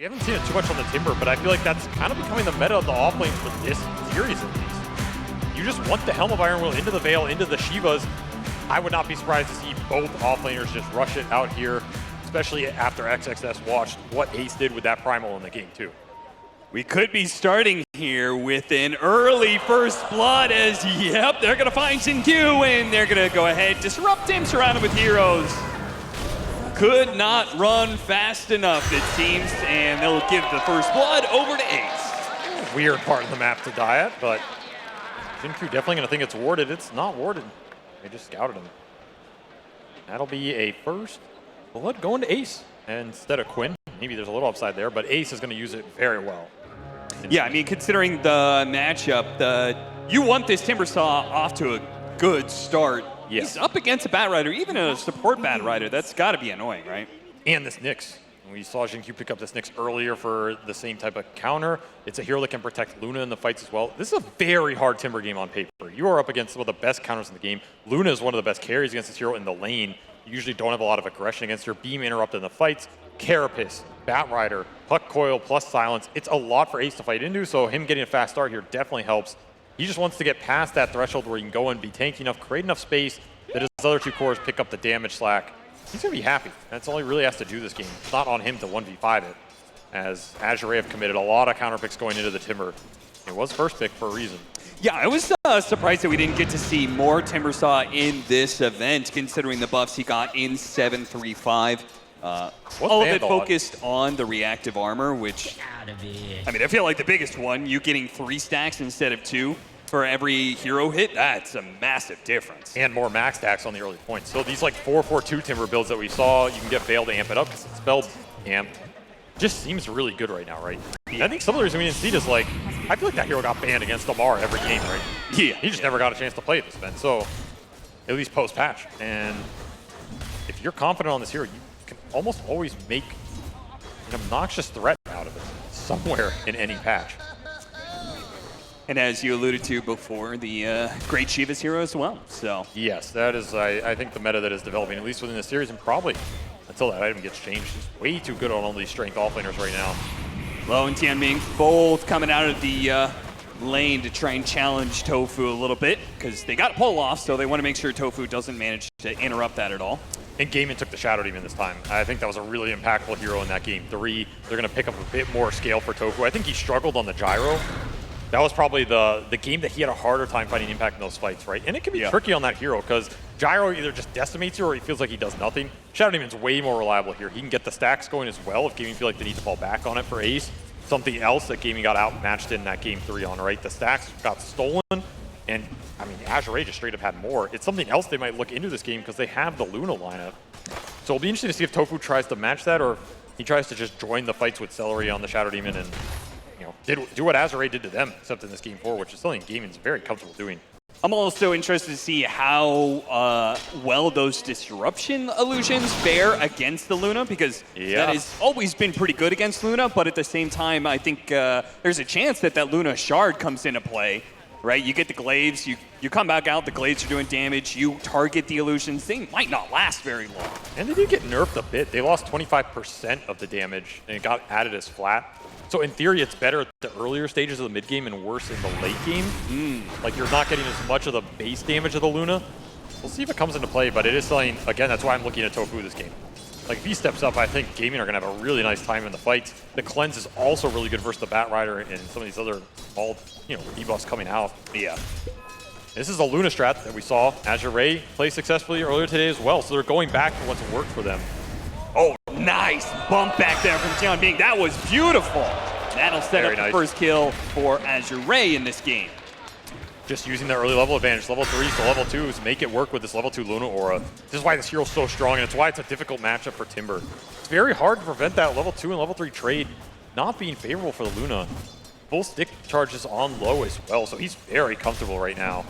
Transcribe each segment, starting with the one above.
haven't seen it too much on the Timber, but I feel like that's kind of becoming the meta of the offlane for this series at least. You just want the Helm of Iron Will into the Veil, into the Shivas. I would not be surprised to see both offlaners just rush it out here, especially after XXS watched what Ace did with that Primal in the game too. We could be starting here with an early first blood as, yep, they're going to find Xingqiu and they're going to go ahead, disrupt him, surround him with heroes. Could not run fast enough, it seems, and they'll give the first blood over to Ace. Weird part of the map to die at, but Xingqiu definitely going to think it's warded. It's not warded. They just scouted him. That'll be a first blood going to Ace instead of Quinn. Maybe there's a little upside there, but Ace is going to use it very well. Yeah, I mean, considering the matchup, you want this Timbersaw off to a good start. Yeah. He's up against a Batrider, even a support Batrider. That's got to be annoying, right? And this Nyx. We saw Xingqiu pick up this Nyx earlier for the same type of counter. It's a hero that can protect Luna in the fights as well. This is a very hard Timber game on paper. You are up against some of the best counters in the game. Luna is one of the best carries against this hero in the lane. You usually don't have a lot of aggression against her. Beam interrupt in the fights. Carapace, Batrider, Puck Coil plus Silence. It's a lot for Ace to fight into, so him getting a fast start here definitely helps. He just wants to get past that threshold where he can go and be tanky enough, create enough space that his other two cores pick up the damage slack. He's going to be happy. That's all he really has to do this game. It's not on him to 1v5 it, as Azure have committed a lot of counter picks going into the Timber. It was first pick for a reason. Yeah, I was surprised that we didn't get to see more Timbersaw in this event, considering the buffs he got in 7-3-5. All of it focused on the reactive armor, which, I mean, I feel like the biggest one, you getting 3 stacks instead of 2 for every hero hit, that's a massive difference. And more max stacks on the early points. So these like 4-4-2 Timber builds that we saw, you can get Veil to amp it up because it's spelled amp. Just seems really good right now, right? Yeah. I think some of the reason we didn't see it is like, I feel like that hero got banned against Amar every game, right? Yeah. He just never got a chance to play this event, so at least post-patch. And if you're confident on this hero, you can almost always make an obnoxious threat out of it somewhere in any patch. And as you alluded to before, the great Shiva's hero as well, so. Yes, that is, I think, the meta that is developing, at least within the series, and probably until that item gets changed. He's way too good on all these strength offlaners right now. Lo and Tianming both coming out of the lane to try and challenge Tofu a little bit, because they got pull off, so they want to make sure Tofu doesn't manage to interrupt that at all. And Gaimin took the Shadow Demon this time. I think that was a really impactful hero in that game 3. They're going to pick up a bit more scale for Tofu. I think he struggled on the Gyro. That was probably the game that he had a harder time finding impact in those fights, right? And it can be tricky on that hero, because Gyro either just decimates you or he feels like he does nothing. Shadow Demon's way more reliable here. He can get the stacks going as well if Gaimin feel like they need to fall back on it for Ace. Something else that Gaimin got outmatched in that game 3 on, right? The stacks got stolen, and I mean, Azure just straight up had more. It's something else they might look into this game because they have the Luna lineup. So it'll be interesting to see if Tofu tries to match that or if he tries to just join the fights with Celery on the Shadow Demon and, you know, do what Azure did to them, except in this game 4, which is something Gaimin's very comfortable doing. I'm also interested to see how well those disruption illusions fare against the Luna, because that has always been pretty good against Luna, but at the same time, I think there's a chance that that Luna shard comes into play, right? You get the glaives, you come back out, the glaives are doing damage, you target the illusions, they might not last very long. And they did get nerfed a bit. They lost 25% of the damage, and it got added as flat. So in theory, it's better at the earlier stages of the mid game and worse in the late game. Like you're not getting as much of the base damage of the Luna. We'll see if it comes into play, but it is something, again, that's why I'm looking at Tofu this game. Like if he steps up, I think Gaimin are gonna have a really nice time in the fights. The cleanse is also really good versus the Batrider and some of these other all, you know, debuffs coming out. Yeah. This is a Luna strat that we saw Azure play successfully earlier today as well. So they're going back to what's worked for them. Oh, nice bump back there from Tianming. That was beautiful. That'll set up the first kill for Azure in this game. Just using the early level advantage, level 3s to level 2s, make it work with this level 2 Luna aura. This is why this hero's so strong, and it's why it's a difficult matchup for Timber. It's very hard to prevent that level 2 and level 3 trade not being favorable for the Luna. Full stick charges on low as well, so he's very comfortable right now.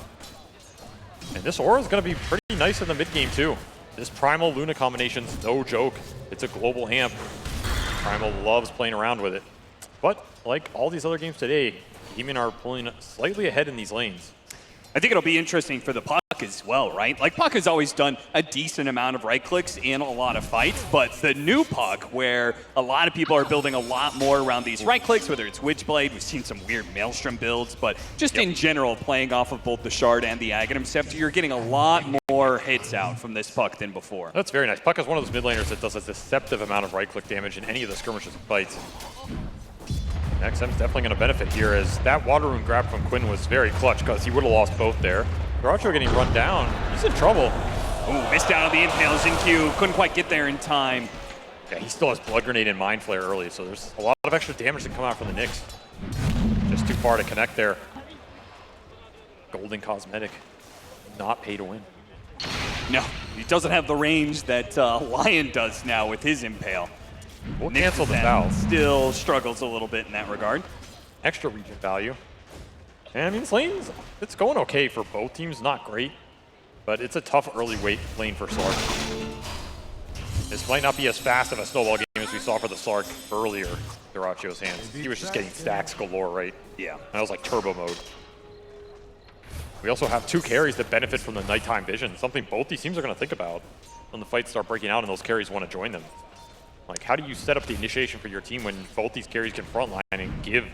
And this aura is going to be pretty nice in the mid game too. This Primal Luna combination's no joke. It's a global amp. Primal loves playing around with it. But like all these other games today, Gaimin are pulling slightly ahead in these lanes. I think it'll be interesting for the Puck Puck as well, right? Like, Puck has always done a decent amount of right clicks in a lot of fights, but the new Puck, where a lot of people are building a lot more around these right clicks, whether it's Witchblade, we've seen some weird Maelstrom builds, but just in general, playing off of both the Shard and the Aghanim Scepter, you're getting a lot more hits out from this Puck than before. That's very nice. Puck is one of those mid laners that does a deceptive amount of right click damage in any of the skirmishes and fights. XM's definitely going to benefit here, as that Water Rune grab from Quinn was very clutch, because he would have lost both there. Garacho getting run down. He's in trouble. Ooh, missed out on the impale. Xingqiu couldn't quite get there in time. Yeah, he still has Blood Grenade and Mind Flare early, so there's a lot of extra damage to come out from the Nyx. Just too far to connect there. Golden Cosmetic. Not pay to win. No, he doesn't have the range that Lion does now with his impale. We'll cancel the foul. Still struggles a little bit in that regard. Extra region value. And I mean, this lane's, it's going okay for both teams. Not great, but it's a tough early lane for Slark. This might not be as fast of a snowball game as we saw for the Slark earlier, Garachio's hands. He was just getting stacks galore, right? Yeah. That was like turbo mode. We also have two carries that benefit from the nighttime vision, something both these teams are going to think about when the fights start breaking out and those carries want to join them. Like, how do you set up the initiation for your team when both these carries can frontline and give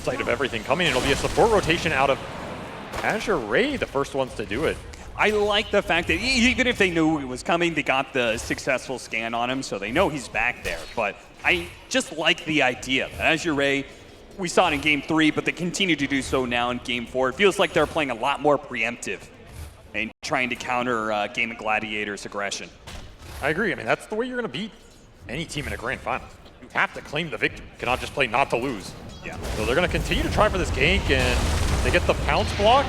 sight of everything coming? It'll be a support rotation out of Azure Ray, the first ones to do it. I like the fact that even if they knew it was coming, they got the successful scan on him, so they know he's back there. But I just like the idea that Azure Ray, we saw it in Game 3, but they continue to do so now in Game 4. It feels like they're playing a lot more preemptive and trying to counter Gaimin Gladiators' aggression. I agree. I mean, that's the way you're going to beat any team in a grand final. You have to claim the victory. You cannot just play not to lose. Yeah. So they're going to continue to try for this gank, and they get the pounce block.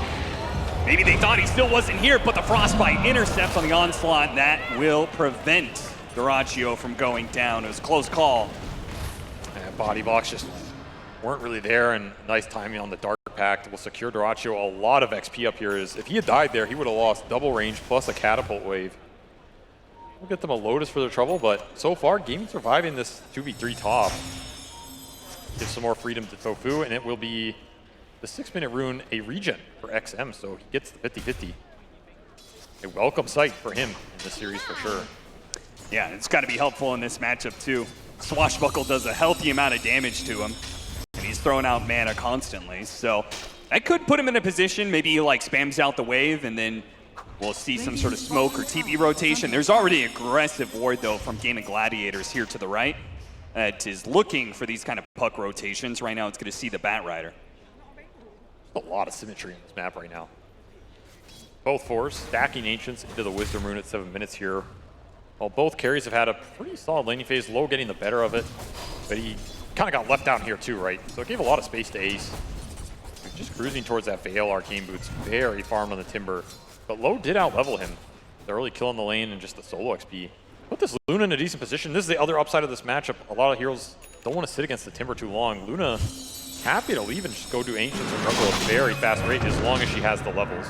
Maybe they thought he still wasn't here, but the Frostbite intercepts on the onslaught. That will prevent Garachio from going down. It was a close call. And body blocks just weren't really there, and nice timing on the Dark Pact will secure Garachio a lot of XP up here. If he had died there, he would have lost double range plus a catapult wave. We'll get them a Lotus for their trouble, but so far, Gaming surviving this 2v3 top. Gives some more freedom to Tofu, and it will be the 6-minute rune, a regen for XM, so he gets the 50-50. A welcome sight for him in this series for sure. Yeah, it's got to be helpful in this matchup too. Swashbuckle does a healthy amount of damage to him, and he's throwing out mana constantly, so that could put him in a position, maybe he like spams out the wave, and then we'll see some sort of smoke or TP rotation. There's already aggressive ward though from Gaimin Gladiators here to the right that is looking for these kind of puck rotations. Right now it's going to see the Bat Rider. A lot of symmetry in this map right now. Both fours stacking Ancients into the Wisdom Rune at 7 minutes here. While both carries have had a pretty solid laning phase, Low getting the better of it, but he kind of got left down here too, right? So it gave a lot of space to Ace. Just cruising towards that Veil Arcane Boots, very farmed on the Timber. But Low did out-level him. The early kill on the lane and just the solo XP. Put this Luna in a decent position. This is the other upside of this matchup. A lot of heroes don't want to sit against the Timber too long. Luna happy to leave and just go do Ancients or jungle at a very fast rate as long as she has the levels.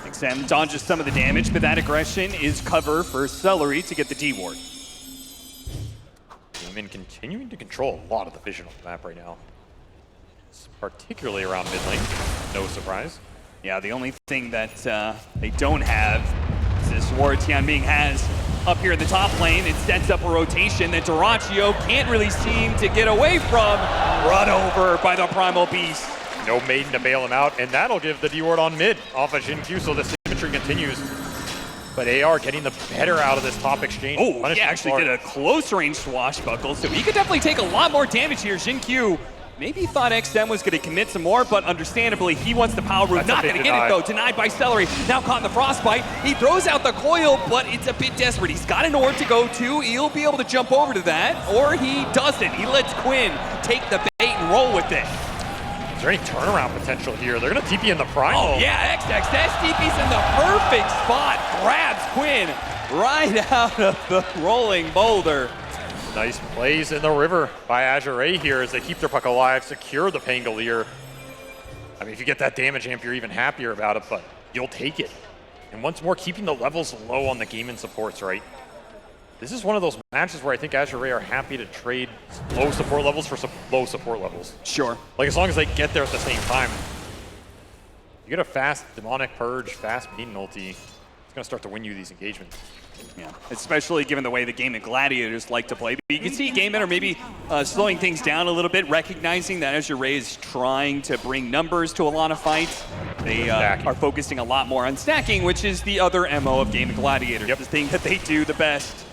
XM dodges some of the damage, but that aggression is cover for Celery to get the D-ward. Gaimin continuing to control a lot of the vision on the map right now. Particularly around mid lane, no surprise. Yeah, the only thing that they don't have is this ward Tianming has up here in the top lane. It sets up a rotation that Garachio can't really seem to get away from. Run over by the Primal Beast. No Maiden to bail him out, and that'll give the D-ward on mid off of Xingqiu, so the symmetry continues. But AR getting the better out of this top exchange. Oh, he actually did a close range swashbuckle, so he could definitely take a lot more damage here. Xingqiu maybe thought XM was going to commit some more, but understandably, he wants the power root. Not going to get it, though. Denied by Celery. Now caught in the Frostbite. He throws out the coil, but it's a bit desperate. He's got an orb to go to. He'll be able to jump over to that, or he doesn't. He lets Quinn take the bait and roll with it. Is there any turnaround potential here? They're going to TP in the Primal. Oh, yeah. XXS TP's in the perfect spot. Grabs Quinn right out of the rolling boulder. Nice plays in the river by Azure here as they keep their puck alive, secure the Pangolier. I mean, if you get that damage amp, you're even happier about it, but you'll take it. And once more, keeping the levels low on the Gaimin supports, right? This is one of those matches where I think Azure are happy to trade low support levels for some low support levels. Sure. Like, as long as they get there at the same time. You get a fast Demonic Purge, fast Maiden ulti, it's going to start to win you these engagements. Yeah, especially given the way the Gaimin Gladiators like to play. But you can see Gaimin are maybe slowing things down a little bit, recognizing that Azure is trying to bring numbers to a lot of fights. They are focusing a lot more on stacking, which is the other MO of Gaimin Gladiators. The thing that they do the best.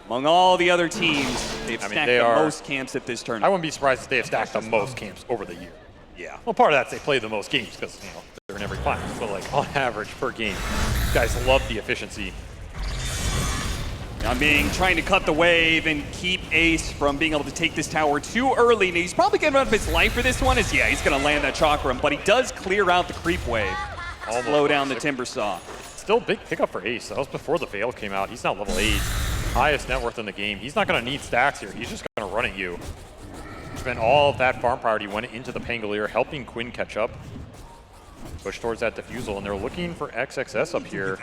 Among all the other teams, they've stacked the most camps at this tournament. I wouldn't be surprised if they have stacked the most camps over the year. Yeah. Well, part of that's they play the most games because, you know, they're in every finals. But, like, on average per game, these guys love the efficiency. Tianming trying to cut the wave and keep Ace from being able to take this tower too early. And he's probably giving up his life for this one. He's going to land that Chakram, but he does clear out the creep wave. Slow down the Timber Saw. Still big pickup for Ace. That was before the Veil came out. He's now level 8. Highest net worth in the game. He's not going to need stacks here. He's just going to run at you. Spent all of that farm priority, went into the Pangolier, helping Quinn catch up. Push towards that Diffusal, and they're looking for XXS up here.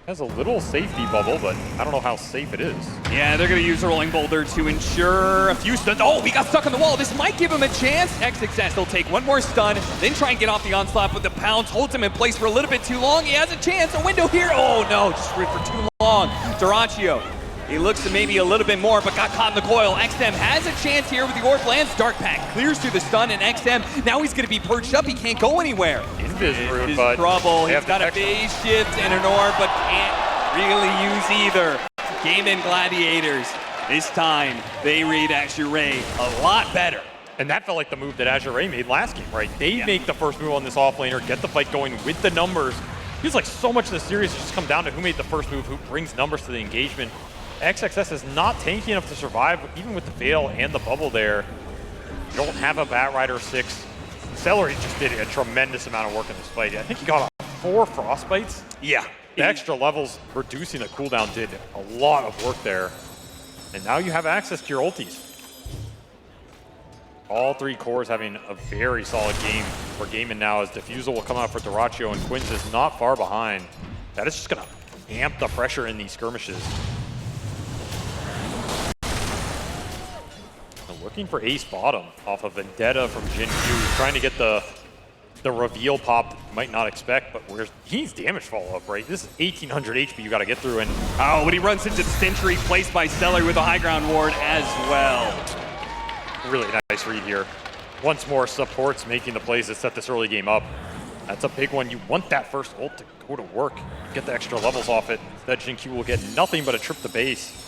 Has a little safety bubble, but I don't know how safe it is. Yeah, they're going to use a Rolling Boulder to ensure a few stuns. Oh, he got stuck on the wall. This might give him a chance. XXS will take one more stun, then try and get off the onslaught, but the Pounce holds him in place for a little bit too long. He has a chance, a window here. Oh no, just ripped for too long. Duraccio, he looks to maybe a little bit more, but got caught in the coil. XM has a chance here with the Orb lands. Dark Pack clears through the stun, and XM, now he's going to be perched up. He can't go anywhere. Invis room, His but trouble. He's got a phase shift and an orb, but can't really use either. Gaimin Gladiators, this time they read Azure a lot better. And that felt like the move that Azure made last game, right? They make the first move on this offlaner, get the fight going with the numbers. Feels like so much of the series has just come down to who made the first move, who brings numbers to the engagement. XXS is not tanky enough to survive, even with the Veil and the bubble there. You don't have a Batrider 6. Celery just did a tremendous amount of work in this fight. I think he got 4 Frostbites. Yeah. The extra levels reducing the cooldown did a lot of work there. And now you have access to your ultis. All 3 cores having a very solid game for Gaimin now, as Diffusal will come out for Duraccio, and Quinns is not far behind. That is just going to amp the pressure in these skirmishes. Looking for Ace bottom off of Vendetta from Jin Q. He's trying to get the reveal pop that you might not expect, but he needs damage follow-up, right? This is 1800 HP you got to get through. And oh, when he runs into the Sentry placed by Stellar with a high ground ward as well. Really nice read here. Once more, supports making the plays that set this early game up. That's a big one. You want that first ult to go to work, get the extra levels off it. That Jin Q will get nothing but a trip to base.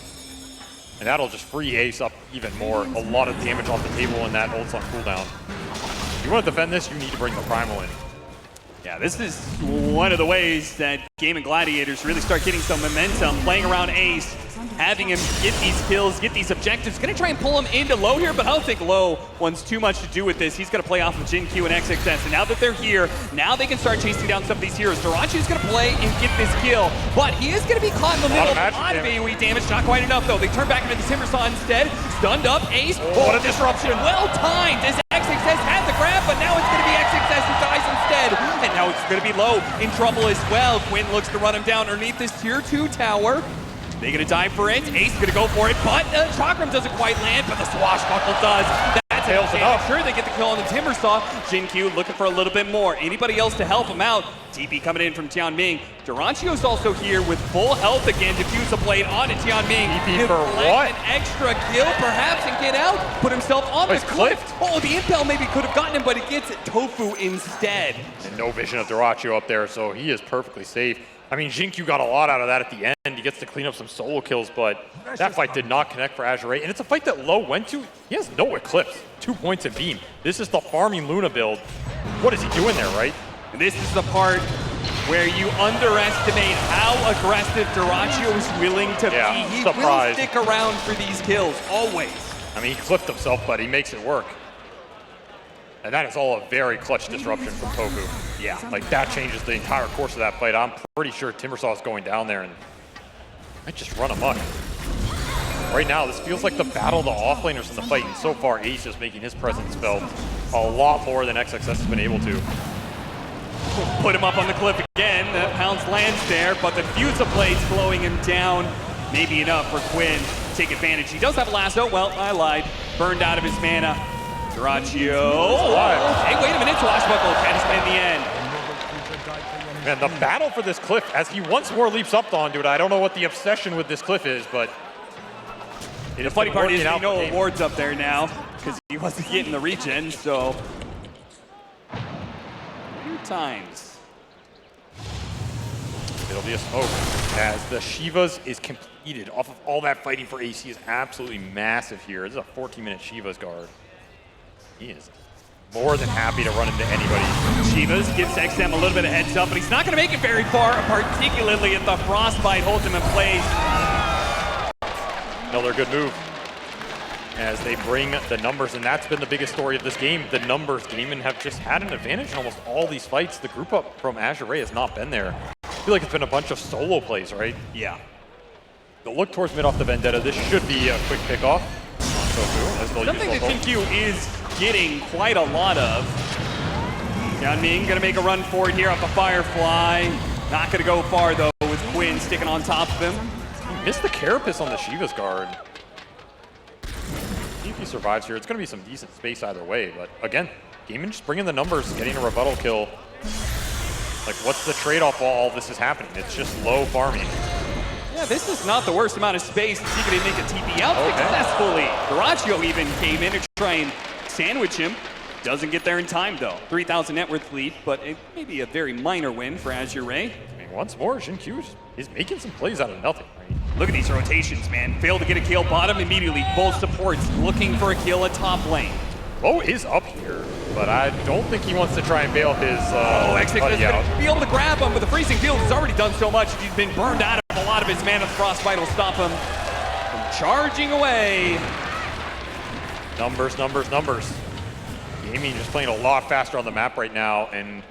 And that'll just free Ace up even more. A lot of damage off the table, and that ult's on cooldown. If you want to defend this, you need to bring the Primal in. Yeah, this is one of the ways that Gaimin Gladiators really start getting some momentum, playing around Ace, having him get these kills, get these objectives. Gonna try and pull him into Low here, but I don't think Low wants too much to do with this. He's gonna play off of Jin Q and XXS, and now that they're here, now they can start chasing down some of these heroes. Duracio's gonna play and get this kill, but he is gonna be caught in the middle. A lot of AoE damage, not quite enough though. They turn back into the Timber Saw instead. Stunned up, Ace. Oh, what a disruption. Well timed as XXS had the grab, but now it's gonna be XXS who dies instead. And now it's gonna be Low in trouble as well. Quinn looks to run him down underneath this tier 2 tower. They're gonna dive for it. Ace is gonna go for it, but Chakram doesn't quite land, but the Swashbuckle does. That's tails it up. Sure, they get the kill on the Timber Saw. Jin Q looking for a little bit more. Anybody else to help him out? TP coming in from Tianming. Duraccio's also here with full health again. Diffusal blade onto Tianming. TP for what? An extra kill, perhaps, and get out. Put himself on the cliff. Oh, the impel maybe could have gotten him, but he gets Tofu instead. And no vision of Duraccio up there, so he is perfectly safe. I mean, Jin Q got a lot out of that at the end. He gets to clean up some solo kills, but that fight did not connect for Azure. And it's a fight that Low went to. He has no Eclipse. 2 points in Beam. This is the farming Luna build. What is he doing there, right? And this is the part where you underestimate how aggressive Duraccio is willing to be. He will stick around for these kills, always. I mean, he clipped himself, but he makes it work. And that is all a very clutch disruption from Tofu. Yeah, like that changes the entire course of that fight. I'm pretty sure Timbersaw is going down there and might just run amok. Right now, this feels like the battle of the offlaners in the fight, and so far Ace is making his presence felt a lot more than XXS has been able to. Put him up on the cliff again. That Pounce lands there, but the Fusa blade's slowing him down. Maybe enough for Quinn to take advantage. He does have a lasso. Well, I lied. Burned out of his mana. Duraccio. Okay, wait a minute. Swashbuckle catches him in the end. Man, the battle for this cliff, as he once more leaps up onto it, I don't know what the obsession with this cliff is, but the funny part is we know awards up there now because he wasn't getting the regen, so 2 times. It'll be a smoke as the Shivas is completed off of all that fighting for AC is absolutely massive here. This is a 14-minute Shivas guard. He is more than happy to run into anybody. Shivas gives XM a little bit of heads up, but he's not going to make it very far, particularly if the Frostbite holds him in place. Another good move as they bring the numbers, and that's been the biggest story of this game. The numbers. Gaimin have just had an advantage in almost all these fights. The group up from Azure has not been there. I feel like it's been a bunch of solo plays, right? Yeah. The look towards mid off the Vendetta. This should be a quick pickoff. Something that ThinQ is getting quite a lot of. Gaimin gonna make a run for it here off the Firefly. Not gonna go far though with Quinn sticking on top of him. He missed the Carapace on the Shiva's guard. If he survives here, it's gonna be some decent space either way, but again, Gaimin just bringing the numbers, getting a rebuttal kill. Like, what's the trade-off while all this is happening? It's just low farming. Yeah, this is not the worst amount of space. He could make a TP out successfully. Dyrachyo even came in to try and sandwich him. Doesn't get there in time, though. 3,000 net worth lead, but it may be a very minor win for Azure. I mean, once more, XinQ is making some plays out of nothing, right? Look at these rotations, man. Failed to get a kill bottom immediately. Both supports looking for a kill at top lane. Low is up here, but I don't think he wants to try and bail his buddy out. Be able to grab him, but the freezing field has already done so much. He's been burned out of a lot of his mana. The Frostbite will stop him from charging away. Numbers, numbers, numbers. Gaimin just playing a lot faster on the map right now, and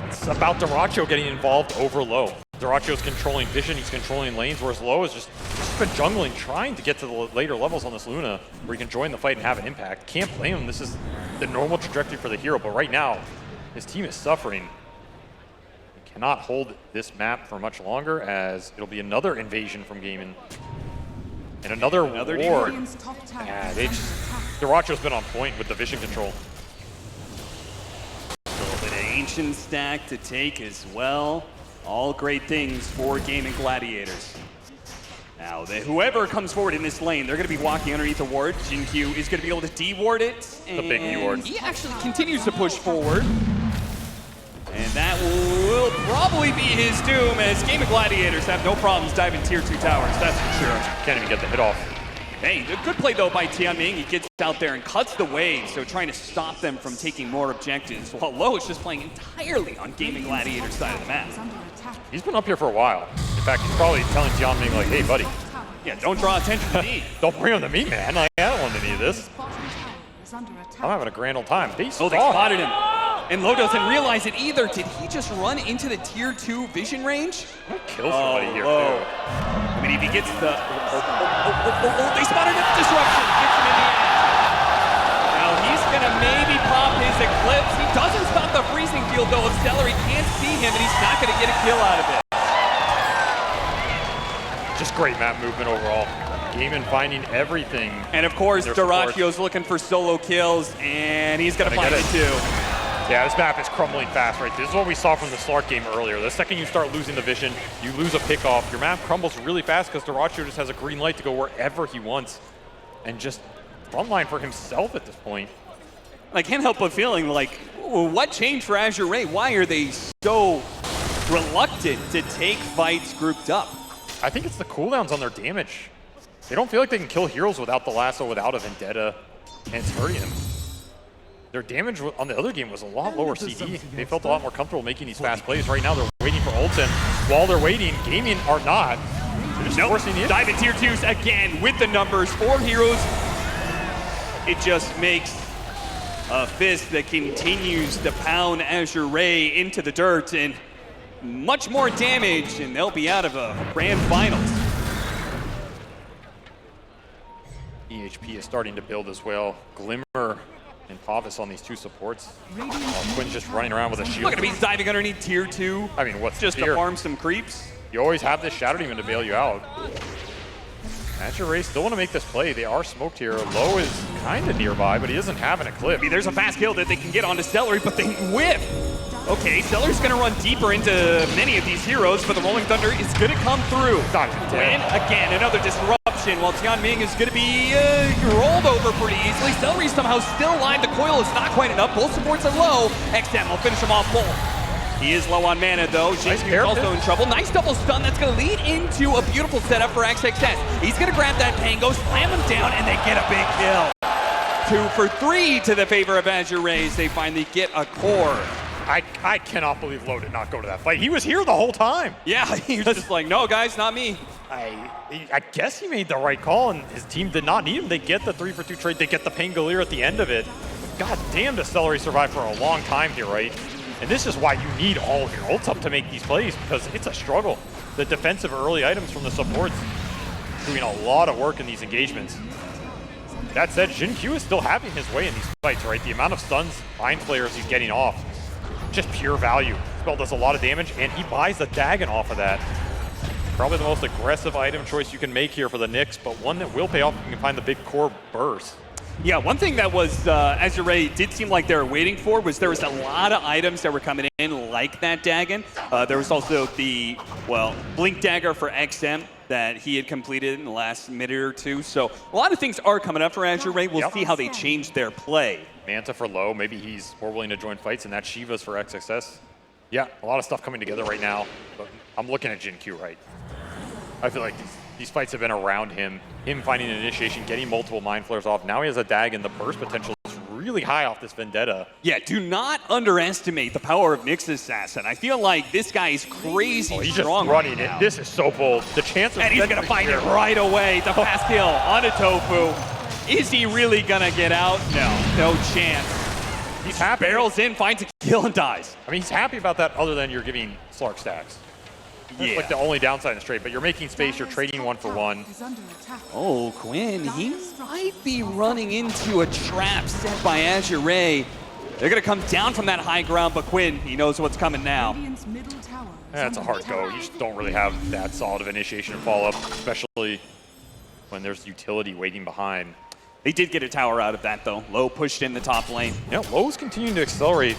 it's about Dyrachyo getting involved over low. Dyrachyo's controlling vision, he's controlling lanes, whereas low is just been jungling, trying to get to the later levels on this Luna, where he can join the fight and have an impact. Can't blame him, this is the normal trajectory for the hero, but right now, his team is suffering. He cannot hold this map for much longer, as it'll be another invasion from Gaimin. And another ward. Yeah, Dyrachyo's been on point with the vision control. A little bit of Ancient stack to take as well. All great things for Gaimin Gladiators. Now, whoever comes forward in this lane, they're going to be walking underneath a ward. XinQ is going to be able to de-ward it. The big de-ward. He actually continues to push forward. And that will probably be his doom, as Gaimin Gladiators have no problems diving tier 2 towers, that's for sure. Can't even get the hit off. Hey, a good play though by Tianming. He gets out there and cuts the wave, so trying to stop them from taking more objectives, while Low is just playing entirely on Gaimin Gladiator's side of the map. He's been up here for a while. In fact, he's probably telling Tianming, like, hey, buddy. Yeah, don't draw attention to me. Don't bring him to me, man. Like, I don't want any of this. I'm having a grand old time. They spotted him. And Low doesn't realize it either. Did he just run into the tier 2 vision range? Kill somebody here, too. I mean, if he gets the... they spotted a disruption. Gets him in the end. Now he's going to maybe pop his Eclipse. He doesn't stop the freezing field, though. If Celery can't see him, and he's not going to get a kill out of it. Just great map movement overall. Gaimin finding everything. And of course, Dyrachyo's looking for solo kills, and he's going to find it too. Yeah, this map is crumbling fast, right? This is what we saw from the Slark game earlier. The second you start losing the vision, you lose a pick off. Your map crumbles really fast because Dyrachyo just has a green light to go wherever he wants. And just frontline for himself at this point. I can't help but feeling like, what changed for Azure? Why are they so reluctant to take fights grouped up? I think it's the cooldowns on their damage. They don't feel like they can kill heroes without the lasso, without a Vendetta, and it's hurting them. Their damage on the other game was a lot lower CD. They felt a lot more comfortable making these fast plays. Right now, they're waiting for ults, and while they're waiting, Gaimin are not. They're just forcing the dive in tier 2s again with the numbers. 4 heroes. It just makes a fist that continues to pound Azure into the dirt, and much more damage, and they'll be out of a grand finals. EHP is starting to build as well. Glimmer and Pavis on these 2 supports. Quinn's just running around with a shield. Look at him, he's diving underneath tier 2. I mean, what's just to farm some creeps? You always have this Shadow Demon to bail you out. Azure still want to make this play. They are smoked here. Low is kind of nearby, but he doesn't have an Eclipse. I mean, there's a fast kill that they can get onto Celery, but they whiff. Okay, Seller's going to run deeper into many of these heroes, but the Rolling Thunder is going to come through. Win again, another disruption, while Tianming is going to be rolled over pretty easily. Celery somehow still alive. The coil is not quite enough. Both supports are low. XM will finish him off full. He is low on mana though. Jinx is also in trouble. Nice double stun. That's going to lead into a beautiful setup for XXS. He's going to grab that Pango, slam him down, and they get a big kill. 2 for 3 to the favor of Azure Rays. They finally get a core. I cannot believe Low did not go to that fight. He was here the whole time. Yeah, he was just like, no, guys, not me. I guess he made the right call, and his team did not need him. They get the 3 for 2 trade. They get the Pangolier at the end of it. God damn, does Celery survive for a long time here, right? And this is why you need all of your ults up to make these plays, because it's a struggle. The defensive early items from the supports doing a lot of work in these engagements. That said, Jin Q is still having his way in these fights, right? The amount of stuns, mind flayers he's getting off, just pure value. Spell does a lot of damage, and he buys the Dagon off of that. Probably the most aggressive item choice you can make here for the Knicks, but one that will pay off if you can find the big core burst. Yeah, one thing that was Azure Ray did seem like they were waiting for was there was a lot of items that were coming in like that Dagon. There was also the, well, Blink Dagger for XM that he had completed in the last minute or two. So a lot of things are coming up for Azure Ray. We'll see how they change their play. Manta for Low, maybe he's more willing to join fights, and that's Shiva's for XXS. Yeah, a lot of stuff coming together right now, but I'm looking at Jin Q, right? I feel like these fights have been around him finding an initiation, getting multiple mind flares off. Now he has a Dagon. The burst potential is really high off this Vendetta. Yeah, do not underestimate the power of Nyx's Assassin. I feel like this guy is crazy he's strong just running right it. now. This is so bold. The chance of and he's going to find it right away. The fast kill on a Tofu. Is he really going to get out? No chance. He's happy. Barrels in, finds a kill, and dies. I mean, he's happy about that other than you're giving Slark stacks. That's like the only downside in this trade, but you're making space, you're trading 1 for 1. Oh, Quinn, he might be running into a trap set by Azure Ray. They're going to come down from that high ground, but Quinn, he knows what's coming now. That's a hard go. You just don't really have that solid of initiation and follow-up, especially when there's utility waiting behind. They did get a tower out of that, though. Low pushed in the top lane. Yeah, Low's continuing to accelerate.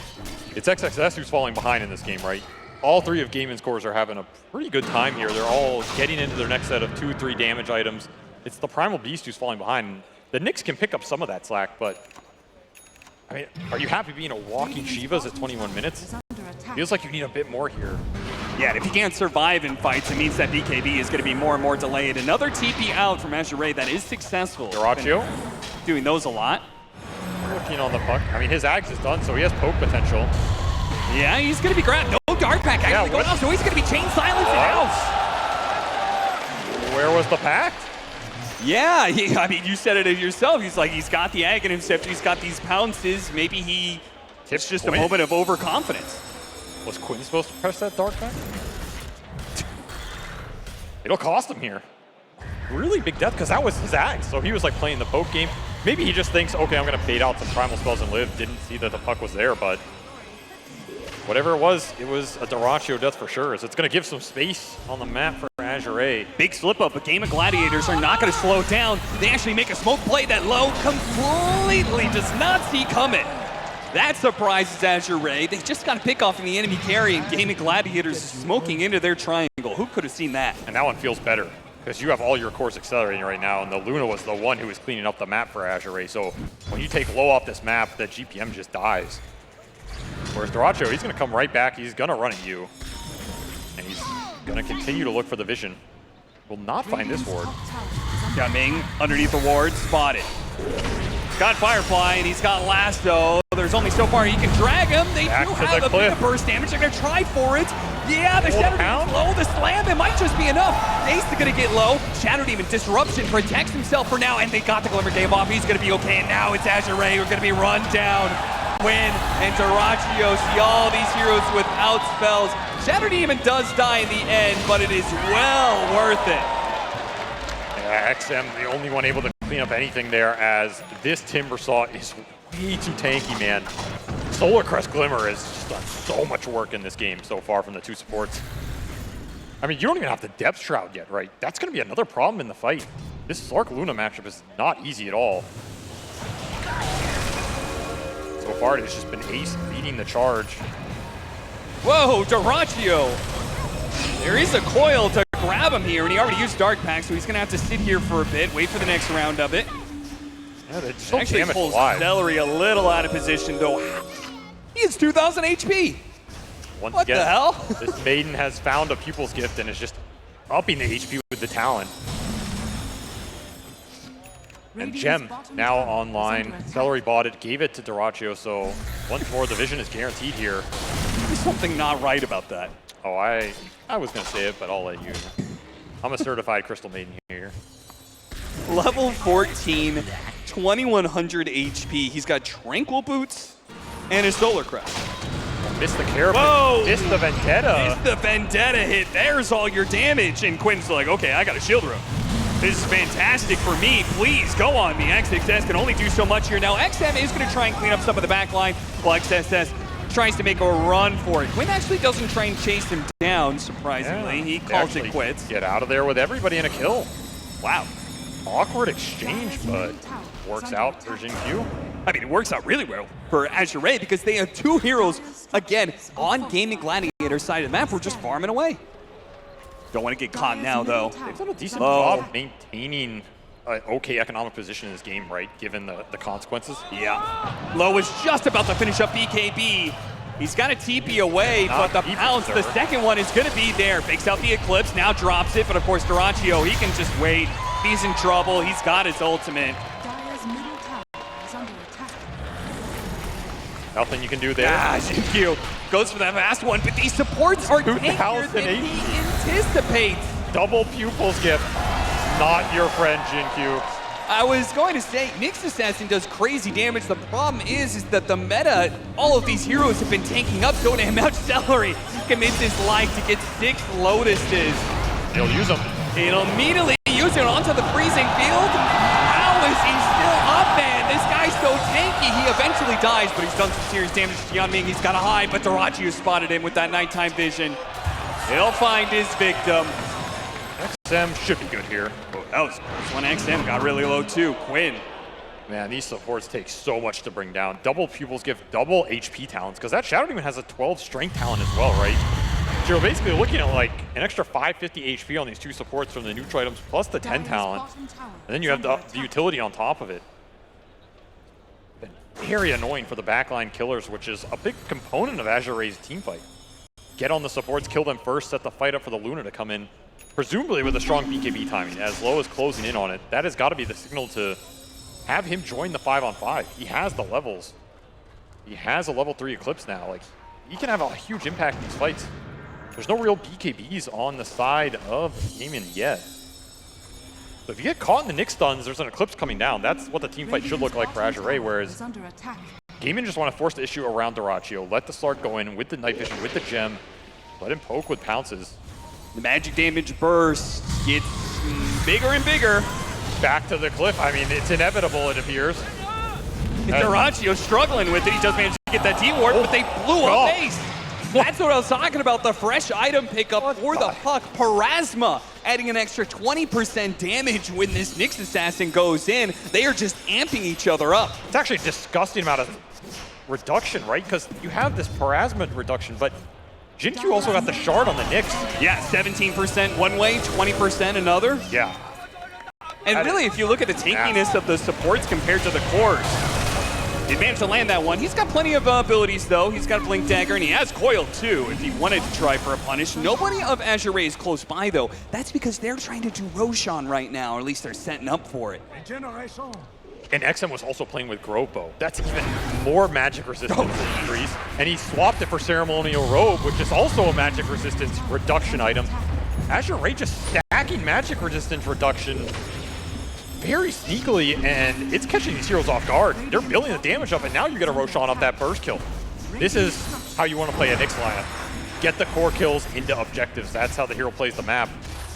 It's XXS who's falling behind in this game, right? All 3 of Gaimin's cores are having a pretty good time here. They're all getting into their next set of 2-3 damage items. It's the Primal Beast who's falling behind. The Knicks can pick up some of that slack, but I mean, are you happy being a walking Shivas at 21 minutes? Feels like you need a bit more here. Yeah, and if he can't survive in fights, it means that BKB is going to be more and more delayed. Another TP out from Azure Ray that is successful. Dyrachyo doing those a lot. Working on the puck. I mean, his Axe is done, so he has poke potential. Yeah, he's going to be grabbed. No Dark Pack actually going off, so he's going to be chain silenced out. Where was the pact? Yeah, I mean, you said it yourself. He's like, he's got the Aghanim Scepter, he's got these pounces. Maybe it's just a moment of overconfidence. Was Quinn supposed to press that Dark Pack? It'll cost him here. Really big death, because that was his Axe. So he was like playing the poke game. Maybe he just thinks, okay, I'm going to bait out some primal spells and live. Didn't see that the puck was there, but whatever it was a Dyrachyo death for sure. So it's going to give some space on the map for Azure Ray. Big slip up, but Gaimin Gladiators are not going to slow down. They actually make a smoke play that Low completely does not see coming. That surprises Azure Ray. They just got a pick off in the enemy carry, and Gaimin Gladiators smoking into their triangle. Who could have seen that? And that one feels better, because you have all your cores accelerating right now, and the Luna was the one who was cleaning up the map for Azure Ray. So when you take Low off this map, the GPM just dies. Whereas Dyrachyo, he's going to come right back. He's going to run at you. And he's going to continue to look for the vision. Will not find this ward. Coming underneath the ward, spotted. Got Firefly, and he's got Lasso. There's only so far he can drag him. They do have a bit of burst damage. They're going to try for it. Yeah, the Shadow Demon's low. The slam, it might just be enough. Ace is going to get low. Shadow Demon Disruption protects himself for now, and they got the Glimmer Game off. He's going to be okay, and now it's Azure Ray. We're going to be run down. Quinn and Dyrachyo see all these heroes without spells. Shadow Demon does die in the end, but it is well worth it. Yeah, XM, the only one able to clean up anything there, as this Timbersaw is way too tanky, man. Solar Crest Glimmer has just done so much work in this game so far from the 2 supports. I mean, you don't even have the Depth Shroud yet, right? That's going to be another problem in the fight. This Slark Luna matchup is not easy at all. So far, it's just been Ace leading the charge. Whoa, Dyrachyo. There is a coil to grab him here, and he already used Dark Pack, so he's going to have to sit here for a bit, wait for the next round of it. Yeah, they still Actually damage pulls alive. Celery a little out of position, though. He has 2,000 HP. Once What again, the hell? This Maiden has found a pupil's gift and is just upping the HP with the talent. And Gem now online. Celery bought it, gave it to Dyrachyo, so once more the vision is guaranteed here. There's something not right about that. Oh, I was going to say it, but I'll let you. I'm a certified Crystal Maiden here. Level 14, 2,100 HP. He's got Tranquil Boots and his Solar Crest. Missed the care, Whoa! missed the Vendetta. Missed the Vendetta hit. There's all your damage. And Quinn's like, okay, I got a shield room. This is fantastic for me. Please go on me. XXS can only do so much here. Now, XM is going to try and clean up some of the back line, while XSS tries to make a run for it. Quinn actually doesn't try and chase him down, surprisingly. Yeah, He they calls it actually quits. Get out of there with everybody in a kill. Wow. Awkward exchange, but works out for Jin-Q. I mean, it works out really well for Azure because they have two heroes, again, on Gaimin Gladiators side of the map. We're just farming away. Don't want to get caught now, though. They've done a decent job maintaining an okay economic position in this game, right, given the consequences. Yeah. Low is just about to finish up BKB. He's got a TP away, Not but the TP, pounce, the sir. second one is going to be there. Fakes out the Eclipse, now drops it, but of course, Dyrachyo, he can just wait. He's in trouble. He's got his ultimate. Dire's middle tower is under attack. Nothing you can do there. Ah, Jin-Q goes for that fast one, but these supports are tankier than 2008. he anticipates. Double pupils gift. Not your friend, Jin-Q. I was going to say, Nyx Assassin does crazy damage. The problem is that the meta, all of these heroes have been tanking up, going to him out. Celery commits his life to get 6 Lotuses. He'll use them. He'll immediately use it onto the freezing field. How is he still up, man? This guy's so tanky. He eventually dies, but he's done some serious damage to Tianming. He's got to hide, but Dyrachyo spotted him with that nighttime vision. He'll find his victim. XM should be good here. Oh, that was one. XM got really low too. Quinn. Man, these supports take so much to bring down. Double pupils give double HP talents, because that Shadow Demon has a 12 strength talent as well, right? So you're basically looking at like an extra 550 HP on these two supports from the neutral items, plus the 10 talent. And then you have the utility on top of it. Been very annoying for the backline killers, which is a big component of Azure's teamfight. Get on the supports, kill them first, set the fight up for the Luna to come in, presumably with a strong BKB timing. As Low is closing in on it, that has got to be the signal to have him join the 5-on-5. He has the levels. He has a level 3 Eclipse now. Like, he can have a huge impact in these fights. There's no real BKBs on the side of Gaimin yet. So if you get caught in the Nyx stuns, there's an Eclipse coming down. That's what the team fight should look like for Azure, whereas Gaimin just want to force the issue around Dyrachyo. Let the Slark go in with the night vision, with the gem. Let him poke with pounces. The magic damage burst gets bigger and bigger. Back to the cliff. I mean, it's inevitable, it appears. Dyrachyo struggling with it. He does manage to get that T-Ward, but they blew up base. That's what I was talking about, the fresh item pickup for the puck. Parasma adding an extra 20% damage when this Nyx Assassin goes in. They are just amping each other up. It's actually a disgusting amount of reduction, right? Because you have this Parasma reduction, but Jin-Q also got the shard on the Nyx. Yeah, 17% one way, 20% another. Yeah. And really, if you look at the tankiness of the supports compared to the cores, he managed to land that one. He's got plenty of abilities, though. He's got Blink Dagger, and he has Coil, too, if he wanted to try for a punish. Nobody of Azure is close by, though. That's because they're trying to do Roshan right now, or at least they're setting up for it. And XM was also playing with Grove Bow. That's even more magic resistance increase. And he swapped it for Ceremonial Robe, which is also a magic resistance reduction item. Azure Ray just stacking magic resistance reduction very sneakily, and it's catching these heroes off guard. They're building the damage up, and now you get a Roshan off that burst kill. This is how you want to play a Nyx lineup. Get the core kills into objectives. That's how the hero plays the map.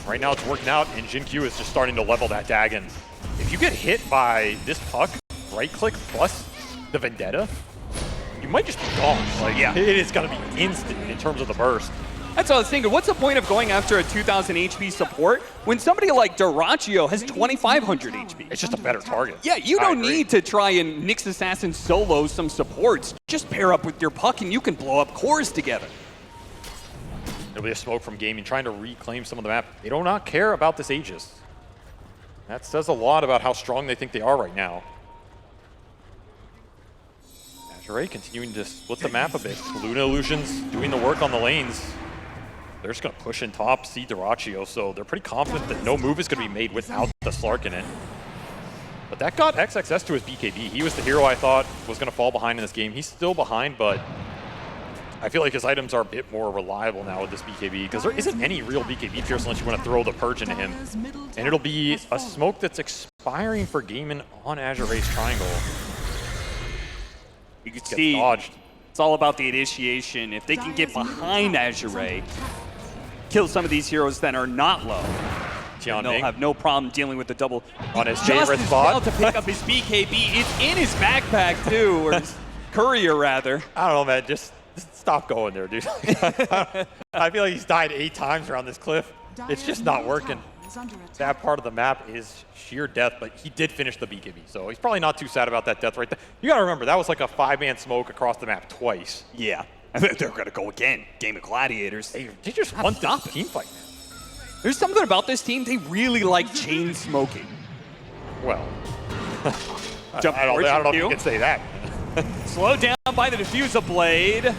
Right now it's working out, and Jin-Q is just starting to level that Dagon. If you get hit by this puck, right-click plus the Vendetta, you might just be gone. Like, yeah, it is going to be instant in terms of the burst. That's what I was thinking. What's the point of going after a 2,000 HP support when somebody like Dyrachyo has 2,500 HP? It's just a better target. Yeah, you don't need to try and Nyx Assassin solo some supports. Just pair up with your puck and you can blow up cores together. There'll be a smoke from Gaimin trying to reclaim some of the map. They do not care about this Aegis. That says a lot about how strong they think they are right now. Azure continuing to split the map a bit. Luna Illusions doing the work on the lanes. They're just going to push in top, see Dyrachyo, so they're pretty confident that no move is going to be made without the Slark in it. But that got XXS to his BKB. He was the hero I thought was going to fall behind in this game. He's still behind, but I feel like his items are a bit more reliable now with this BKB because there isn't any real BKB pierce unless you want to throw the Purge into him. And it'll be a smoke that's expiring for Gaimin on Azure Race Triangle. You can see dodged. It's all about the initiation. If they can get behind Azure, kill some of these heroes that are not low, they'll have no problem dealing with the double. On his just favorite as spot. well to pick up his BKB. It's in his backpack too, or his courier rather. I don't know, man. Just stop going there, dude. I feel like he's died 8 times around this cliff. It's just not working. That part of the map is sheer death, but he did finish the BKB, so he's probably not too sad about that death right there. You gotta remember, that was like a 5-man smoke across the map twice. Yeah, and they're gonna go again. Gaimin Gladiators. They just want the team fight. There's something about this team, they really like chain smoking. Well, I Jump don't know if you can say that. Slowed down by the diffuser blade.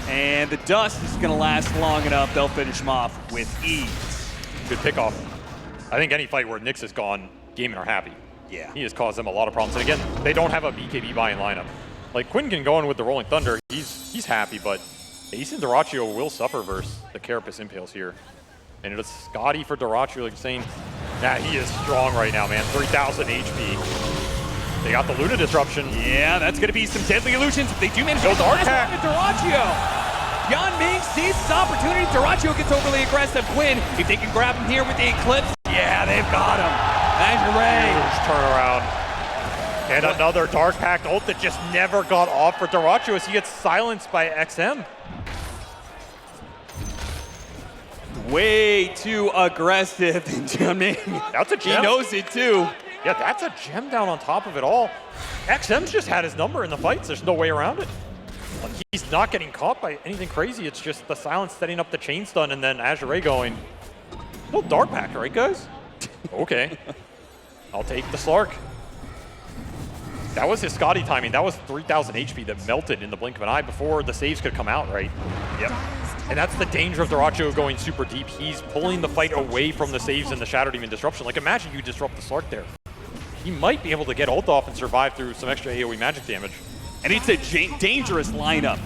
And the dust is gonna last long enough. They'll finish him off with ease. Good pick off. I think any fight where Nyx is gone, Gaimin are happy. Yeah. He has caused them a lot of problems. And again, they don't have a BKB buy-in lineup. Like, Quinn can go in with the Rolling Thunder. He's happy, but Ace and Dyrachyo will suffer versus the Carapace Impales here. And it's Scotty for Dyrachyo, like saying, nah, he is strong right now, man. 3,000 HP. They got the Luna Disruption. Yeah, that's going to be some deadly illusions. If they do manage to Go get the Dark last Pack. one to Dyrachyo. Yan Ming sees his opportunity. Dyrachyo gets overly aggressive. Quinn, if they can grab him here with the Eclipse, yeah, they've got him. Azure. Huge turnaround. And another Dark Pact ult that just never got off for Dyrachyo as he gets silenced by XM. Way too aggressive. Yan Ming. That's a gem. He knows it too. Yeah, that's a gem down on top of it all. XM's just had his number in the fights. There's no way around it. Like, he's not getting caught by anything crazy. It's just the silence setting up the chain stun and then Azure going, no Dark Pact, right, guys? Okay. I'll take the Slark. That was his Scotty timing. That was 3,000 HP that melted in the blink of an eye before the saves could come out, right? Yep. And that's the danger of Dyrachyo going super deep. He's pulling the fight away from the saves and the Shadow Demon disruption. Like, imagine you disrupt the Slark there. He might be able to get ult off and survive through some extra AoE magic damage. And it's a dangerous lineup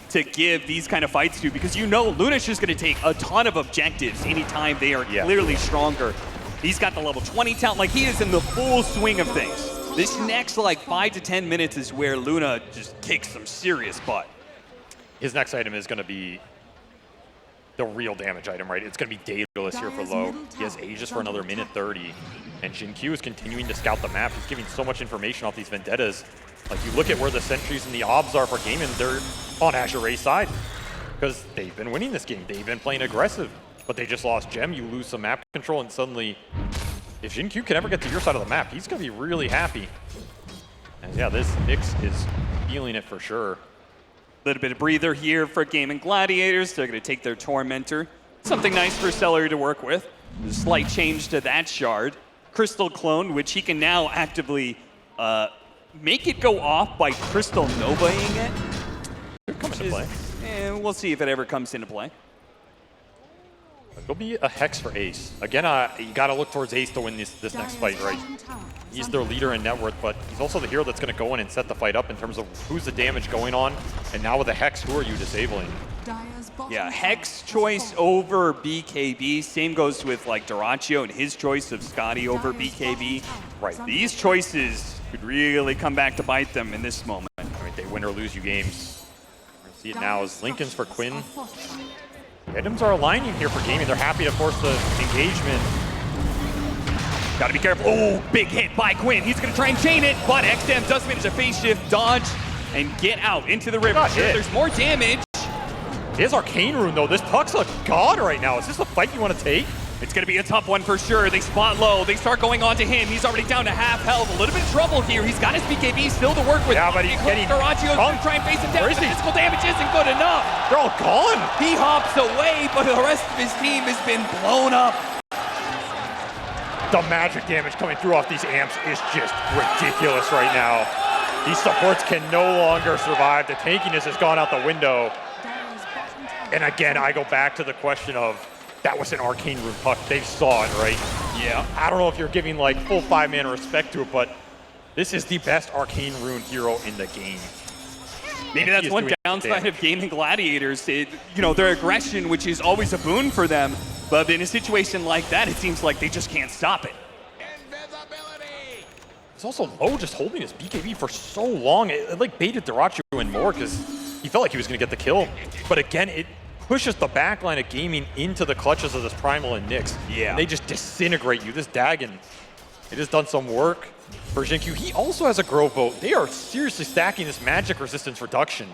to give these kind of fights to because you know Luna's just going to take a ton of objectives anytime they are clearly stronger. He's got the level 20 talent. Like, he is in the full swing of things. This next, like, 5 to 10 minutes is where Luna just kicks some serious butt. His next item is going to be the real damage item, right? It's going to be Daedalus here for low. He has Aegis for another minute 30. And Jin-Q is continuing to scout the map. He's giving so much information off these Vendettas. Like, you look at where the sentries and the obs are for Gaimin, they're on Azure Ray's side. Because they've been winning this game. They've been playing aggressive. But they just lost Gem. You lose some map control, and suddenly, if Jin-Q can ever get to your side of the map, he's going to be really happy. And yeah, this Nyx is feeling it for sure. Little bit of breather here for Gaimin Gladiators. They're going to take their Tormentor. Something nice for Celery to work with. A slight change to that shard. Crystal Clone, which he can now actively make it go off by Crystal Novaing it. Could come into play. And we'll see if it ever comes into play. It'll be a Hex for Ace. Again, you got to look towards Ace to win this next fight, right? He's their leader in net worth, but he's also the hero that's going to go in and set the fight up in terms of who's the damage going on. And now with a Hex, who are you disabling? Yeah, Hex choice over BKB. Same goes with like Dyrachyo and his choice of Scotty over BKB. Right. These choices could really come back to bite them in this moment. I mean, they win or lose you games. I see it now as Lincoln's for Quinn. Items are aligning here for Gaimin. They're happy to force the engagement. Gotta be careful. Oh, big hit by Quinn. He's gonna try and chain it, but XM does manage a phase shift, dodge, and get out into the river. Sure, there's more damage. His Arcane Rune, though. This Puck's a god right now. Is this a fight you want to take? It's going to be a tough one for sure. They spot low. They start going on to him. He's already down to half health. A little bit of trouble here. He's got his BKB still to work with. Yeah, but he's getting Garacio's going to try and face him down. Where is The he? physical damage isn't good enough. They're all gone. He hops away, but the rest of his team has been blown up. The magic damage coming through off these amps is just ridiculous right now. These supports can no longer survive. The tankiness has gone out the window. Dire's bottom tower. And again, I go back to the question of, that was an arcane rune puck. They saw it, right? Yeah. I don't know if you're giving like full 5-man respect to it, but this is the best arcane rune hero in the game. Maybe that's one downside of Gaimin Gladiators. Their aggression, which is always a boon for them, but in a situation like that, it seems like they just can't stop it. It's also Low just holding his BKB for so long. It like baited Dyrachyo in more because he felt like he was going to get the kill. But again, it pushes the backline of Gaming into the clutches of this Primal and Nyx. Yeah. And they just disintegrate you. This Dagon, it has done some work for Xingqiu. He also has a Grove Boat. They are seriously stacking this magic resistance reduction.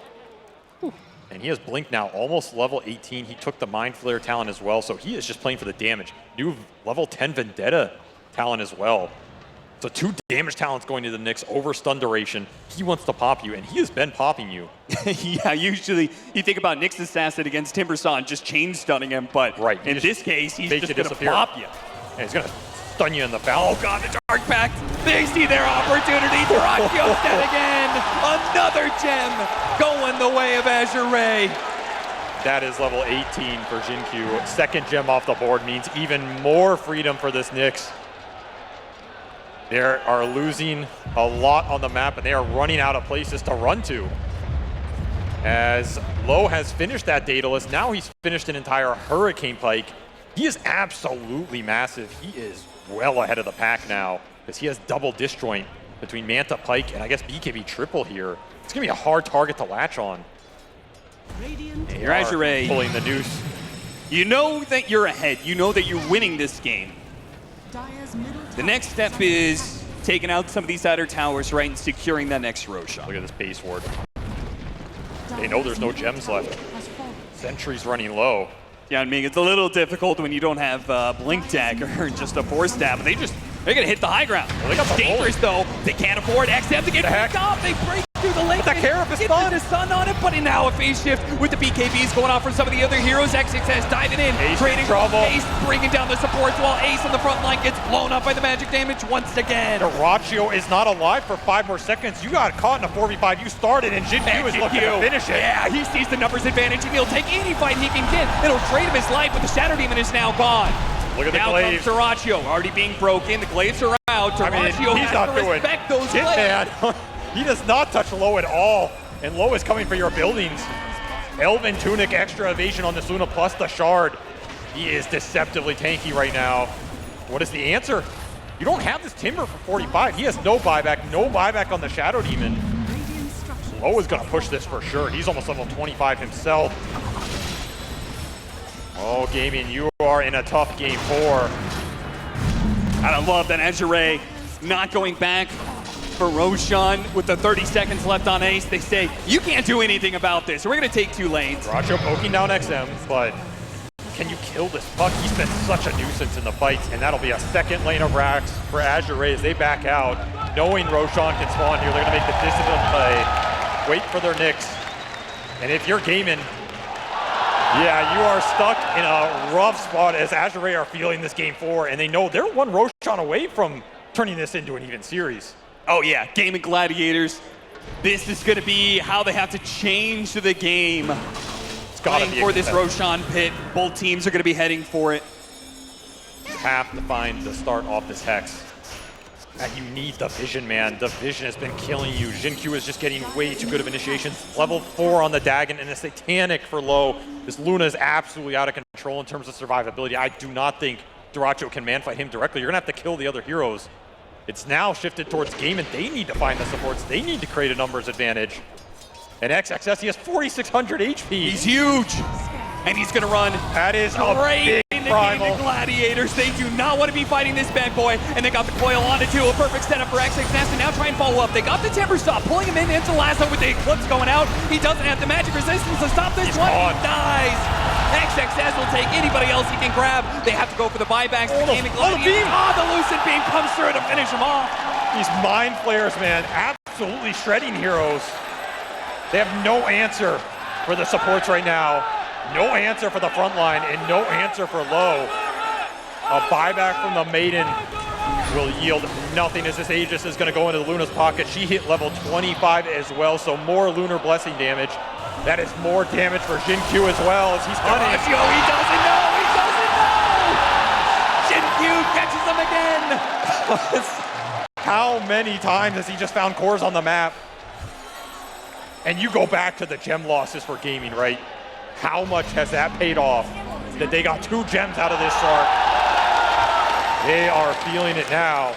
Whew. And he has Blink now, almost level 18. He took the Mind Flayer talent as well, so he is just playing for the damage. New level 10 Vendetta talent as well. So 2 damage talents going to the Nyx over stun duration. He wants to pop you, and he has been popping you. Yeah, usually you think about Nyx's assassin against Timbersaw just chain stunning him, but Right, in this case, he's fake just to going to disappear. pop you. And he's going to stun you in the foul. Oh god, the Dark Pact! They see their opportunity. Dyrachyo's dead again. Another gem going the way of Azure. That is level 18 for Xingqiu. Second gem off the board means even more freedom for this Nyx. They are losing a lot on the map, and they are running out of places to run to. As Low has finished that Daedalus, now he's finished an entire Hurricane Pike. He is absolutely massive. He is well ahead of the pack now, because he has double disjoint between Manta Pike and I guess BKB triple here. It's going to be a hard target to latch on. Radiant You're Azure. Pulling the noose. You know that you're ahead. You know that you're winning this game. Dire's middle tower. The next step is taking out some of these outer towers, right, and securing that next Roshan. Look at this base ward. They know there's no gems left. Has fallen. Sentry's running low. Yeah, I mean, it's a little difficult when you don't have Blink Dagger or just a Force Stab, but they're going to hit the high ground. Well, they got the Dangerous, though. They can't afford XM to get The heck? picked off. They break through the lane. The Carif is Get fun. the sun on it, but now a phase shift with the BKBs going off from some of the other heroes. X6S diving in, Ace in trading trouble. Ace, bringing down the supports while Ace on the front line gets blown up by the magic damage once again. Dyrachyo is not alive for 5 more seconds. You got caught in a 4v5. You started, and Xingqiu is looking to finish it. Yeah, he sees the numbers advantage, and he'll take any fight he can get. It'll trade him his life, but the Shadow Demon is now gone. Look at the Now glaives. comes Dyrachyo, already being broken. The glaives are out. I mean, Dyrachyo he's has not to doing respect those glaives. Hitman. He does not touch Low at all, and Low is coming for your buildings. Elven Tunic, extra evasion on this Luna plus the Shard. He is deceptively tanky right now. What is the answer? You don't have this Timber for 45. He has no buyback on the Shadow Demon. Radiant structures. Low is going to push this for sure. He's almost level 25 himself. Oh, Gaimin, you are in a tough game 4. I love that Azure not going back for Roshan with the 30 seconds left on Ace. They say, you can't do anything about this. We're going to take 2 lanes. Dyrachyo poking down XM, but can you kill this puck? He's been such a nuisance in the fights, and that'll be a second lane of racks for Azure as they back out. Knowing Roshan can spawn here, they're going to make the disciplined play. Wait for their Nyx. And if you're Gaimin, yeah, you are stuck in a rough spot as Azure are feeling this game 4, and they know they're one Roshan away from turning this into an even series. Oh yeah, Gaimin Gladiators. This is going to be how they have to change the game. It's got to Playing be for a this contest. Roshan pit. Both teams are going to be heading for it. You have to find the start off this Hex. And you need the Vision, man. The Vision has been killing you. Xingqiu is just getting way too good of initiations. Level 4 on the Dagon and a Satanic for Low. This Luna is absolutely out of control in terms of survivability. I do not think Dyrachyo can manfight him directly. You're going to have to kill the other heroes. It's now shifted towards Gaimin. They need to find the supports. They need to create a numbers advantage. And XXS, he has 4,600 HP. He's huge. And he's going to run That is a right big into primal. Gaimin Gladiators. They do not want to be fighting this bad boy. And they got the coil on it too. A perfect setup for XXS to now try and follow up. They got the Timbersaw, pulling him into Lasso with the Eclipse going out. He doesn't have the magic resistance to stop this He's one. gone. He dies. XXS will take anybody else he can grab. They have to go for the buybacks. Oh, The Gaimin the Gladiators. beam! The Lucid Beam comes through to finish him off. These mind flares, man, absolutely shredding heroes. They have no answer for the supports right now. No answer for the front line, and no answer for low. A buyback from the Maiden will yield nothing as this Aegis is going to go into Luna's pocket. She hit level 25 as well, so more Lunar Blessing damage. That is more damage for Jin Q as well as he's hunting. He doesn't know! He doesn't know! Jin Q catches him again! How many times has he just found cores on the map? And you go back to the gem losses for gaming, right? How much has that paid off that they got 2 gems out of this start? They are feeling it now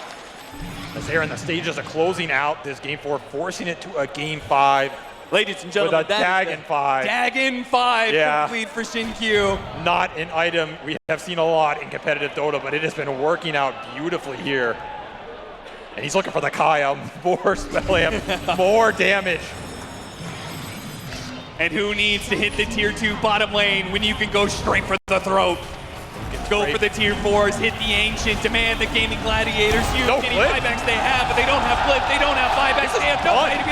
as they're in the stages of closing out this game 4, forcing it to a game 5. Ladies and gentlemen, with a Dagon 5. Dagon 5 Yeah. complete for Shin Q. Not an item we have seen a lot in competitive Dota, but it has been working out beautifully here. And he's looking for the Kaya, more spell amp, more damage. And who needs to hit the tier 2 bottom lane when you can go straight for the throat? Go for the tier 4s, hit the Ancient, demand the Gaimin Gladiators, use No any flip. buybacks they have, but they don't have flip, they don't have buybacks, they have nobody to